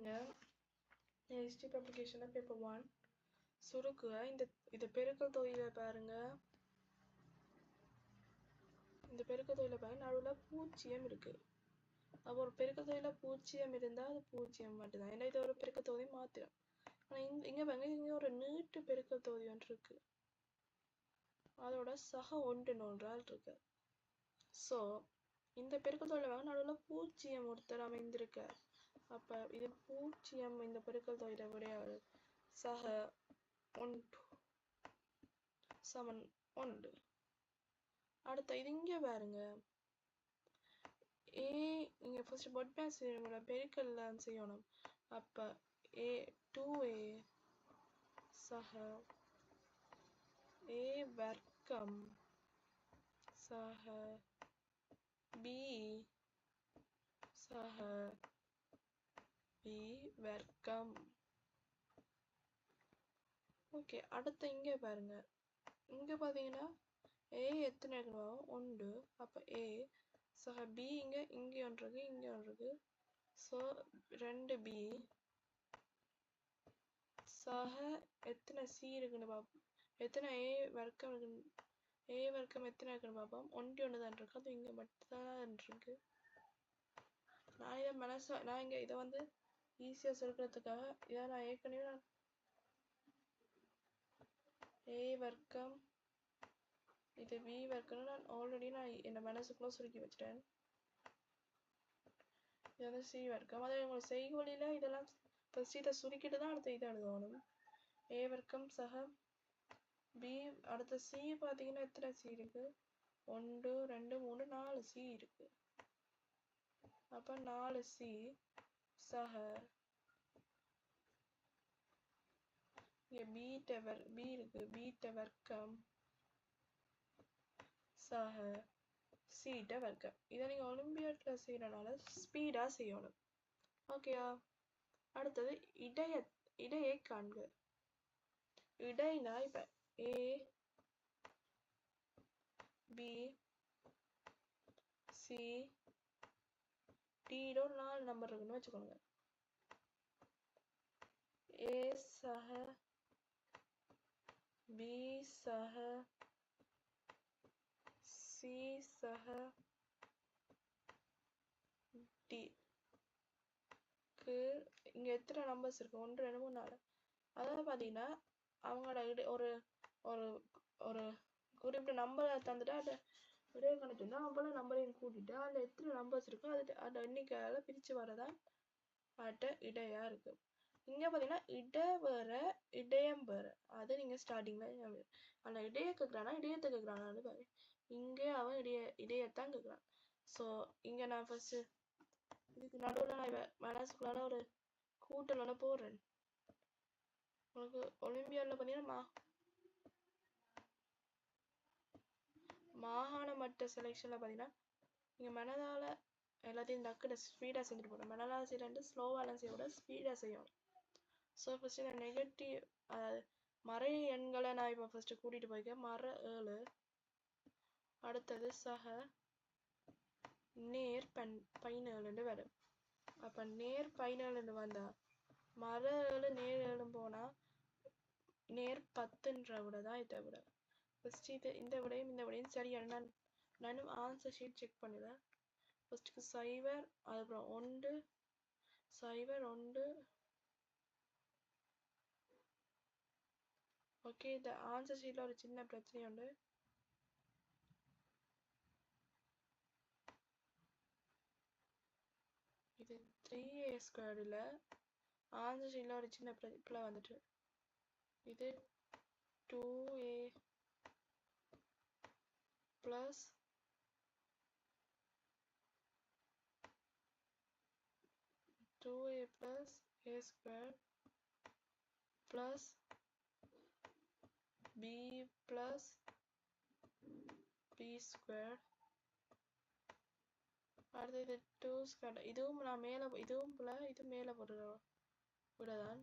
பாருங்க HT பப்ளிகேஷன்ல paper 1 சுருக்குக இந்த பெருக்கல் தொகையில பாருங்க. இந்த பெருக்கல் தொகையில பாருங்க நடுவுல பூஜ்ஜியம் இருக்கு. அப்போ ஒரு பெருக்கல் தொகையில பூஜ்ஜியம் இருந்தா அது பூஜ்ஜியம் மட்டும்தான். ஏன்னா இது ஒரு பெருக்கல் தொகை மாத்திரம். ஆனா இங்க பாருங்க இங்க ஒரு நீட்டு பெருக்கல் தொகை ஒன்று இருக்கு. அதோட சக ஒன்றால் இருக்கு. ஸோ இந்த பெருக்கல் தொகையில பாருங்க நடுவுல பூஜ்ஜியம் ஒருத்தர் அமைந்திருக்க. அப்ப இது பூஜ்ஜியம் இந்த பெருக்கல் தொகையில விடையாடு சக 1 சமன் 1. அடுத்த இது இங்க பாருங்க a இங்க ஃபர்ஸ்ட் பொட்மேஸ் பெருக்கல்ல செய்யணும். அப்ப a 2a சக a வர்க்கம் சக b சக b வர்க்கம். ஓகே, அடுத்து இங்க பாருங்க. இங்க பாத்தீங்கன்னா a எத்தனை இருக்கணும் 1. அப்ப a சக b இங்க ஒன்று இருக்கு இங்க ஒன்று இருக்கு. ஸோ 2b சக எத்தனை c இருக்குன்னு பார்ப்போம். எத்தனை a வர்க்கம் இருக்கு a வர்க்கம் எத்தனை இருக்குன்னு பார்ப்போம். 1 தான் இருக்கு. அது இங்க மட்டும் தான் இருக்கு. நான் இங்க இதை வந்து ஈஸியா சொல்றதுக்காக இதை நான் ஏற்கனவே a வர்க்கம் இது b வர்க்கம் நான் ஆல்ரெடி என் மனசுக்குள்ள சுருக்கி வச்சிட்டேன். இது வந்து c வர்க்கம். அதை உங்க செய்கொலியில இதெல்லாம் ஃபர்ஸ்ட் இதை சுருக்கிட்டு தான் அடுத்த இதை எழுதணும். a வர்க்கம் சக b. அடுத்த c பார்த்தீங்கன்னா எத்தனை c இருக்கு 1 2 3 4 c இருக்கு. அப்ப 4c சக இங்க b இருக்கு b வர்க்கம் சக c வர்க்கம். இதை நீங்க ஒலிம்பியாட்ல செய்யறதுனால ஸ்பீடா செய்யணும். ஓகேயா? அடுத்தது இடையை காண்க. இடைனா இப்ப a b c d ஒரு 4 நம்பர் இருக்குன்னு வச்சுக்கோங்க. a சக b சக c சக d க்கு இங்க எத்தனை நம்பர்ஸ் இருக்கு 1 2 3 4. அதாவது பாத்தீங்கன்னா அவங்களோட ஒரு ஒரு ஒரு குறிப்பிட்ட நம்பரை தந்துட்டு அதை விடைய கணக்குன்னா அவ்வளவு நம்பரையும் கூட்டிட்டு அதுல எத்தனை நம்பர்ஸ் இருக்கோ அந்த எண்ணிக்கையால பிரிச்சு வரதான் இடையா இருக்கு. இங்க பாத்தீங்கன்னா வேற இடையம் வேற. அது நீங்க ஸ்டார்டிங்ல அந்த இடைய கேக்குறானா இடையத்தை கேக்குறானான்னு பாரு. இங்கே அவன் இடையத்தான் கேக்குறான். ஸோ இங்க நான் ஃபர்ஸ்ட் இதுக்கு நடுவுல நான் மனசுக்குள்ளால ஒரு கூட்டலோட போடுறேன். உங்களுக்கு ஒலிம்பியாட்ல பாத்தீங்கன்னா மாகாண மட்ட செலெக்ஷன்ல பாத்தீங்கன்னா நீங்க மனதால எல்லாத்தையும் டக்குனு ஸ்பீடா செஞ்சுட்டு போகணும். மனதால செய்யறது ஸ்லோவாலாம் செய்ய ஸ்பீடா செய்யணும். ஸோ ஃபர்ஸ்ட் நான் நெகட்டிவ் மறை எண்களை நான் இப்போ ஃபர்ஸ்ட் கூட்டிட்டு போயிருக்கேன். மர 7. அடுத்தது சக நேர் 17 வரும். அப்ப நேர் 17 வந்தா மர 7 நேர் 7 போனா நேர் 10ன்ற விட தான் இதை விட. ஃபர்ஸ்ட் இந்த விடையும் சரியான நானும் ஆன்சர் ஷீட் செக் பண்ணுவேன். ஃபர்ஸ்ட்டுக்கு 0 அதுக்கப்புறம் 1 0 1. ஓகே, இந்த ஆன்சர் ஷீட்ல ஒரு சின்ன பிரச்சனை உண்டு. இது 3a² ஆன்சர் ஷீட்ல ஒரு சின்ன பிழை வந்துட்டு. இது 2a plus a square plus b plus b square. அடுத்து இது 2² இதுவும் நான் மேல இதுவும் பிள்ளை இது மேல விடதான்.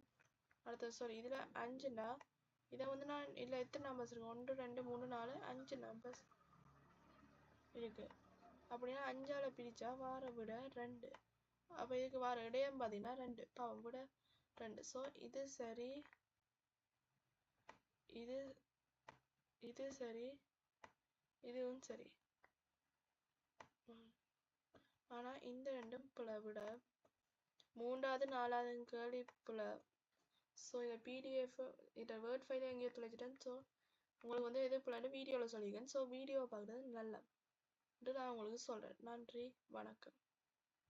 அடுத்து சாரி இதுல 5னா இதை வந்து நான் இதுல எத்தனை நம்பர்ஸ் இருக்கு 1 2 3 4 5 நம்பர்ஸ் இருக்கு. அப்படின்னா 5ஆல பிரிச்சா வார விட 2. அப்போ இதுக்கு வர இடையம் பார்த்தீங்கன்னா 2 பாவம் விட 2. ஸோ இது சரி, இது இது சரி, இதுவும் சரி. ஆனா இந்த ரெண்டும் பிழை விட 3வது 4வது கேள்வி பிழை. ஸோ இதை பிடிஎஃப் இதை வேர்ட் ஃபைல எங்கேயோ தொலைச்சிட்டேன். ஸோ உங்களுக்கு வந்து எது பிள்ளைன்னு வீடியோவில் சொல்லியிருக்கேன். ஸோ வீடியோவை பார்க்குறது நல்லா நான் உங்களுக்கு சொல்கிறேன். நன்றி, வணக்கம்.